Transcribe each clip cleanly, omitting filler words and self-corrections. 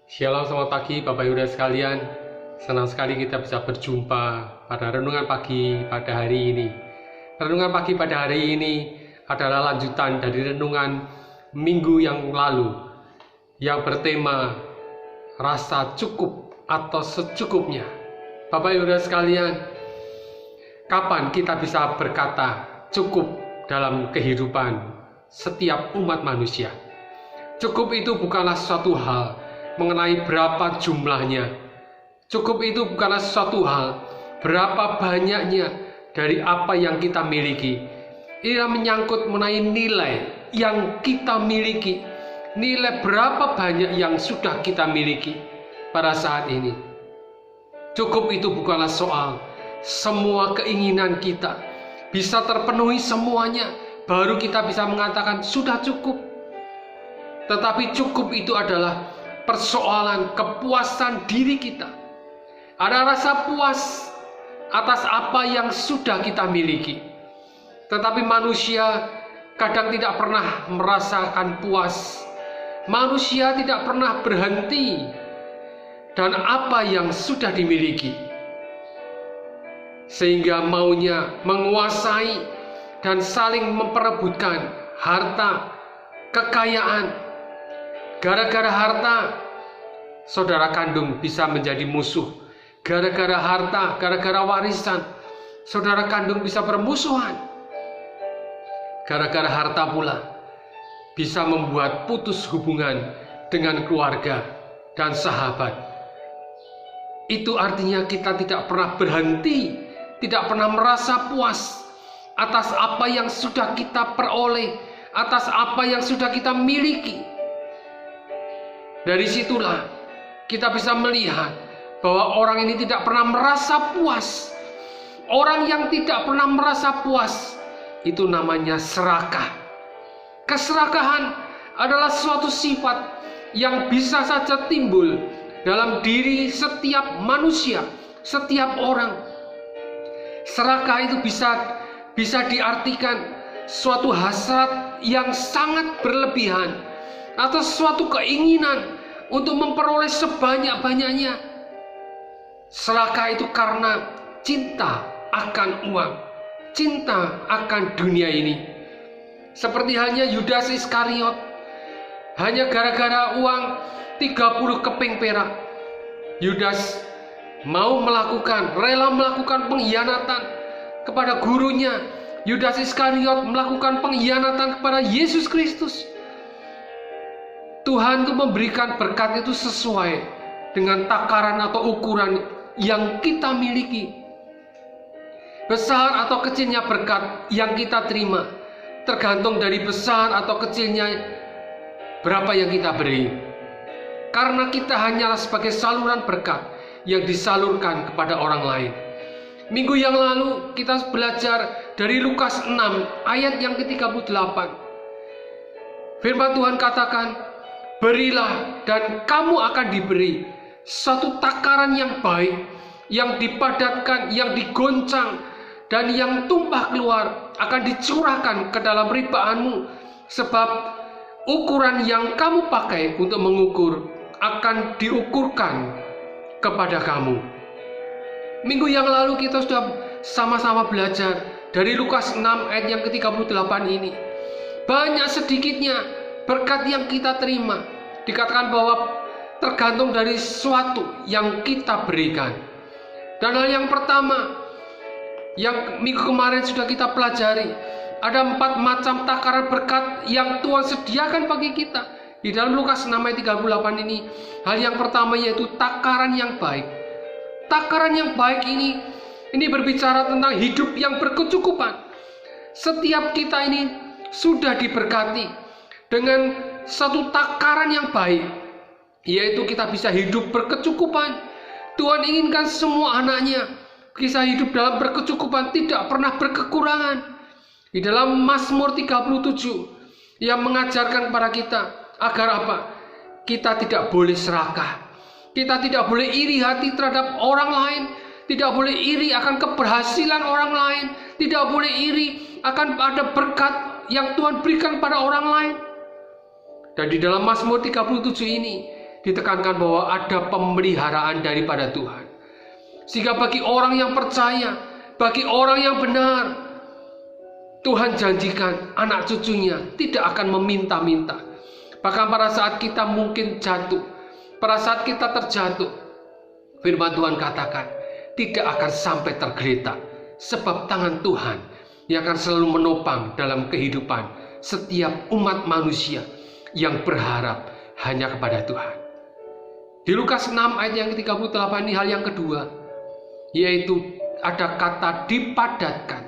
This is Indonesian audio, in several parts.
Shalom, selamat pagi Bapak Ibu dan sekalian. Senang sekali kita bisa berjumpa pada renungan pagi pada hari ini. Renungan pagi pada hari ini adalah lanjutan dari renungan minggu yang lalu yang bertema rasa cukup atau secukupnya. Bapak Ibu dan sekalian, kapan kita bisa berkata cukup dalam kehidupan setiap umat manusia? Cukup itu bukanlah suatu hal mengenai berapa jumlahnya. Cukup itu bukanlah sesuatu hal berapa banyaknya dari apa yang kita miliki. Ini menyangkut mengenai nilai yang kita miliki. Nilai berapa banyak yang sudah kita miliki pada saat ini. Cukup itu bukanlah soal semua keinginan kita bisa terpenuhi semuanya, baru kita bisa mengatakan sudah cukup. Tetapi cukup itu adalah persoalan kepuasan diri kita. Ada rasa puas atas apa yang sudah kita miliki. Tetapi manusia kadang tidak pernah merasakan puas. Manusia tidak pernah berhenti dan apa yang sudah dimiliki, sehingga maunya menguasai dan saling memperebutkan harta, kekayaan. Gara-gara harta, saudara kandung bisa menjadi musuh. Gara-gara harta, gara-gara warisan, saudara kandung bisa bermusuhan. Gara-gara harta pula bisa membuat putus hubungan dengan keluarga dan sahabat. Itu artinya kita tidak pernah berhenti, tidak pernah merasa puas atas apa yang sudah kita peroleh, atas apa yang sudah kita miliki. Dari situlah kita bisa melihat bahwa orang ini tidak pernah merasa puas. Orang yang tidak pernah merasa puas itu namanya serakah. Keserakahan adalah suatu sifat yang bisa saja timbul dalam diri setiap manusia, setiap orang. Serakah itu bisa diartikan suatu hasrat yang sangat berlebihan atau suatu keinginan untuk memperoleh sebanyak-banyaknya. Serakah itu karena cinta akan uang, cinta akan dunia ini. Seperti halnya Yudas Iskariot, hanya gara-gara uang 30 keping perak, Yudas rela melakukan pengkhianatan kepada gurunya. Yudas Iskariot melakukan pengkhianatan kepada Yesus Kristus. Tuhan itu memberikan berkat itu sesuai dengan takaran atau ukuran yang kita miliki. Besar atau kecilnya berkat yang kita terima tergantung dari besar atau kecilnya berapa yang kita beri. Karena kita hanyalah sebagai saluran berkat yang disalurkan kepada orang lain. Minggu yang lalu kita belajar dari Lukas 6 ayat yang ke-38. Firman Tuhan katakan, berilah dan kamu akan diberi. Satu takaran yang baik, yang dipadatkan, yang digoncang, dan yang tumpah keluar akan dicurahkan ke dalam ribaanmu. Sebab ukuran yang kamu pakai untuk mengukur akan diukurkan kepada kamu. Minggu yang lalu kita sudah sama-sama belajar dari Lukas 6 ayat yang ke-38 ini. Banyak sedikitnya berkat yang kita terima, dikatakan bahwa tergantung dari sesuatu yang kita berikan. Dan hal yang pertama yang minggu kemarin sudah kita pelajari, ada 4 macam takaran berkat yang Tuhan sediakan bagi kita. Di dalam Lukas 6 ayat 38 ini, hal yang pertama yaitu takaran yang baik. Takaran yang baik ini berbicara tentang hidup yang berkecukupan. Setiap kita ini sudah diberkati dengan satu takaran yang baik, yaitu kita bisa hidup berkecukupan. Tuhan inginkan semua anaknya bisa hidup dalam berkecukupan, tidak pernah berkekurangan. Di dalam Mazmur 37 yang mengajarkan kepada kita agar apa? Kita tidak boleh serakah, kita tidak boleh iri hati terhadap orang lain, tidak boleh iri akan keberhasilan orang lain, tidak boleh iri akan ada berkat yang Tuhan berikan pada orang lain. Dan di dalam Mazmur 37 ini ditekankan bahwa ada pemeliharaan daripada Tuhan. Sehingga bagi orang yang percaya, bagi orang yang benar, Tuhan janjikan anak cucunya tidak akan meminta-minta. Bahkan pada saat kita mungkin jatuh, pada saat kita terjatuh, firman Tuhan katakan tidak akan sampai tergeletak. Sebab tangan Tuhan yang akan selalu menopang dalam kehidupan setiap umat manusia yang berharap hanya kepada Tuhan. Di Lukas 6 ayat yang ke-38 ini hal yang kedua, yaitu ada kata dipadatkan.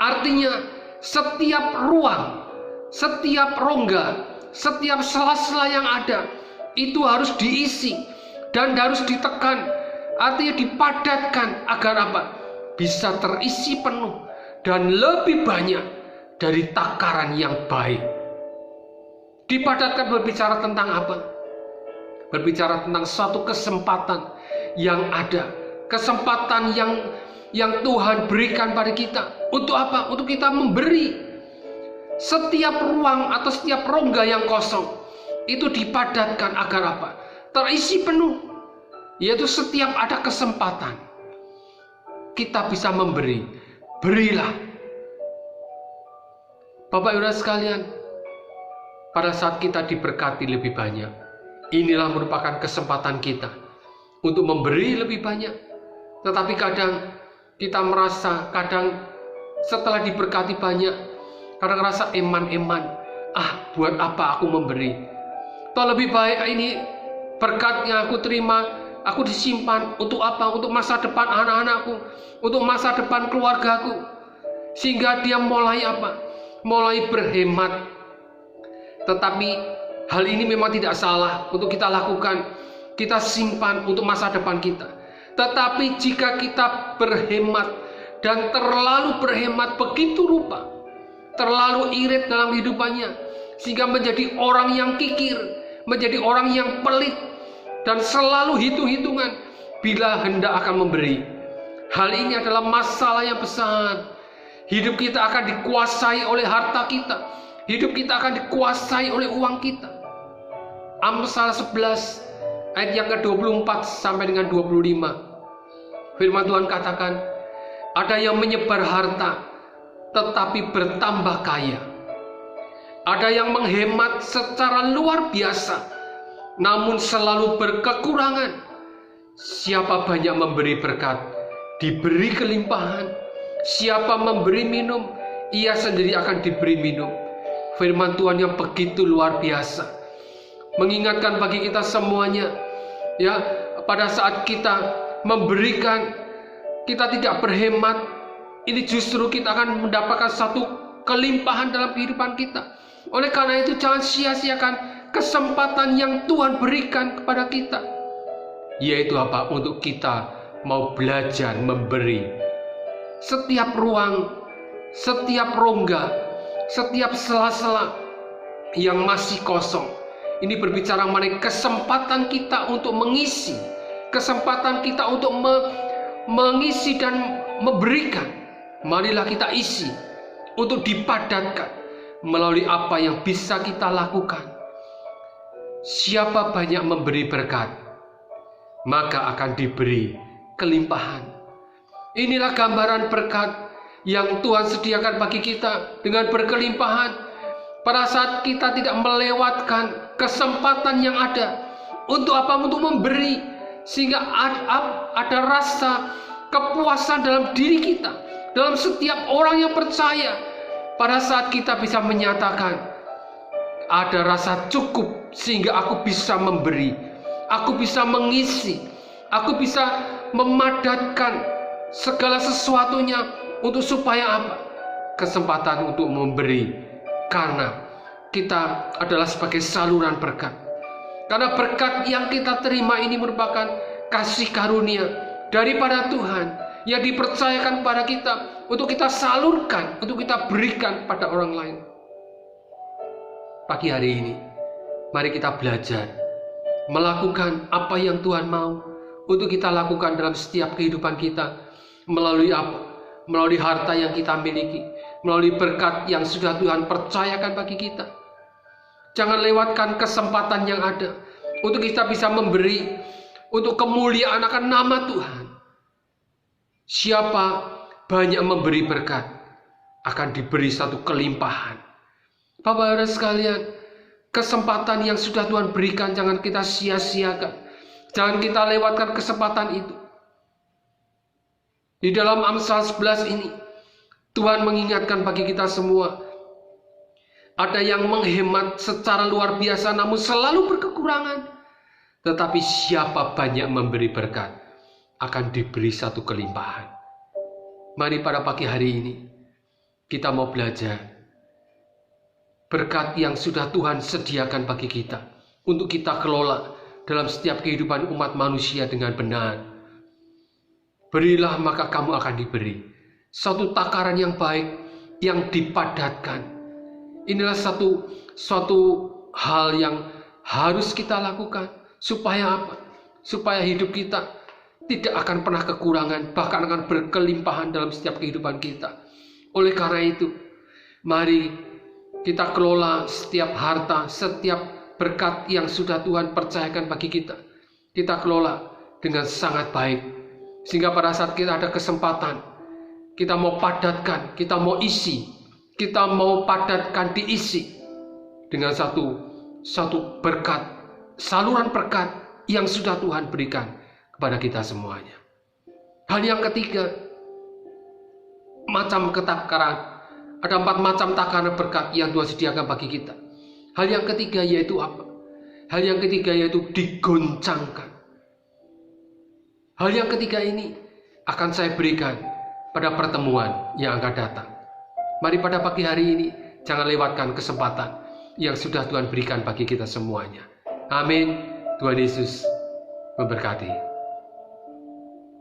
Artinya setiap ruang, setiap rongga, setiap sela-sela yang ada itu harus diisi dan harus ditekan. Artinya dipadatkan agar apa? Bisa terisi penuh dan lebih banyak dari takaran yang baik. Dipadatkan berbicara tentang apa? Berbicara tentang suatu kesempatan yang ada, kesempatan yang Tuhan berikan pada kita. Untuk apa? Untuk kita memberi. Setiap ruang atau setiap rongga yang kosong itu dipadatkan agar apa? Terisi penuh. Yaitu setiap ada kesempatan kita bisa memberi. Berilah. Bapak Ibu sekalian, pada saat kita diberkati lebih banyak, inilah merupakan kesempatan kita untuk memberi lebih banyak. Tetapi kadang kita merasa, kadang setelah diberkati banyak, kadang rasa eman-eman. Buat apa aku memberi? Toh lebih baik ini berkatnya aku terima, aku disimpan untuk apa? Untuk masa depan anak-anakku, untuk masa depan keluargaku. Sehingga dia mulai apa? Mulai berhemat. Tetapi hal ini memang tidak salah untuk kita lakukan. Kita simpan untuk masa depan kita. Tetapi jika kita berhemat dan terlalu berhemat begitu rupa, terlalu irit dalam hidupannya, sehingga menjadi orang yang kikir, menjadi orang yang pelit, dan selalu hitung-hitungan bila hendak akan memberi. Hal ini adalah masalah yang besar. Hidup kita akan dikuasai oleh harta kita. Hidup kita akan dikuasai oleh uang kita. Amsal 11 ayat yang ke-24 sampai dengan 25. Firman Tuhan katakan, ada yang menyebar harta tetapi bertambah kaya. Ada yang menghemat secara luar biasa namun selalu berkekurangan. Siapa banyak memberi berkat, diberi kelimpahan. Siapa memberi minum, ia sendiri akan diberi minum. Firman Tuhan yang begitu luar biasa mengingatkan bagi kita semuanya, ya, pada saat kita memberikan, kita tidak berhemat, ini justru kita akan mendapatkan satu kelimpahan dalam kehidupan kita. Oleh karena itu jangan sia-siakan kesempatan yang Tuhan berikan kepada kita, yaitu apa? Untuk kita mau belajar memberi. Setiap ruang, setiap rongga, setiap sela-sela yang masih kosong, ini berbicara mengenai kesempatan kita untuk mengisi, kesempatan kita untuk mengisi dan memberikan. Marilah kita isi untuk dipadatkan melalui apa yang bisa kita lakukan. Siapa banyak memberi berkat, maka akan diberi kelimpahan. Inilah gambaran berkat yang Tuhan sediakan bagi kita dengan berkelimpahan. Pada saat kita tidak melewatkan kesempatan yang ada. Untuk apa? Untuk memberi. Sehingga ada rasa kepuasan dalam diri kita, dalam setiap orang yang percaya. Pada saat kita bisa menyatakan, ada rasa cukup sehingga aku bisa memberi, aku bisa mengisi, aku bisa memadatkan segala sesuatunya untuk supaya apa? Kesempatan untuk memberi. Karena kita adalah sebagai saluran berkat. Karena berkat yang kita terima ini merupakan kasih karunia daripada Tuhan yang dipercayakan pada kita untuk kita salurkan, untuk kita berikan pada orang lain. Pagi hari ini, mari kita belajar melakukan apa yang Tuhan mau untuk kita lakukan dalam setiap kehidupan kita. Melalui apa? Melalui harta yang kita miliki, melalui berkat yang sudah Tuhan percayakan bagi kita. Jangan lewatkan kesempatan yang ada. untuk kita bisa memberi untuk kemuliaan akan nama Tuhan. Siapa banyak memberi berkat akan diberi satu kelimpahan. Bapak-Saudara sekalian, kesempatan yang sudah Tuhan berikan jangan kita sia-siakan. Jangan kita lewatkan kesempatan itu. Di dalam Amsal 11 ini, Tuhan mengingatkan bagi kita semua, ada yang menghemat secara luar biasa namun selalu berkekurangan. Tetapi siapa banyak memberi berkat akan diberi satu kelimpahan. Mari pada pagi hari ini kita mau belajar berkat yang sudah Tuhan sediakan bagi kita untuk kita kelola dalam setiap kehidupan umat manusia dengan benar. Berilah maka kamu akan diberi. Suatu takaran yang baik yang dipadatkan. Inilah suatu hal yang harus kita lakukan. Supaya apa? Supaya hidup kita tidak akan pernah kekurangan, bahkan akan berkelimpahan dalam setiap kehidupan kita. Oleh karena itu, mari kita kelola setiap harta, setiap berkat yang sudah Tuhan percayakan bagi kita. Kita kelola dengan sangat baik. Sehingga pada saat kita ada kesempatan, kita mau padatkan, kita mau isi, kita mau padatkan diisi dengan satu berkat, saluran berkat yang sudah Tuhan berikan kepada kita semuanya. Hal yang ketiga, macam ketakaran. Ada 4 macam takaran berkat yang Tuhan sediakan bagi kita. Hal yang ketiga yaitu apa? Hal yang ketiga yaitu digoncangkan. Hal yang ketiga ini akan saya berikan pada pertemuan yang akan datang. Mari pada pagi hari ini jangan lewatkan kesempatan yang sudah Tuhan berikan bagi kita semuanya. Amin. Tuhan Yesus memberkati.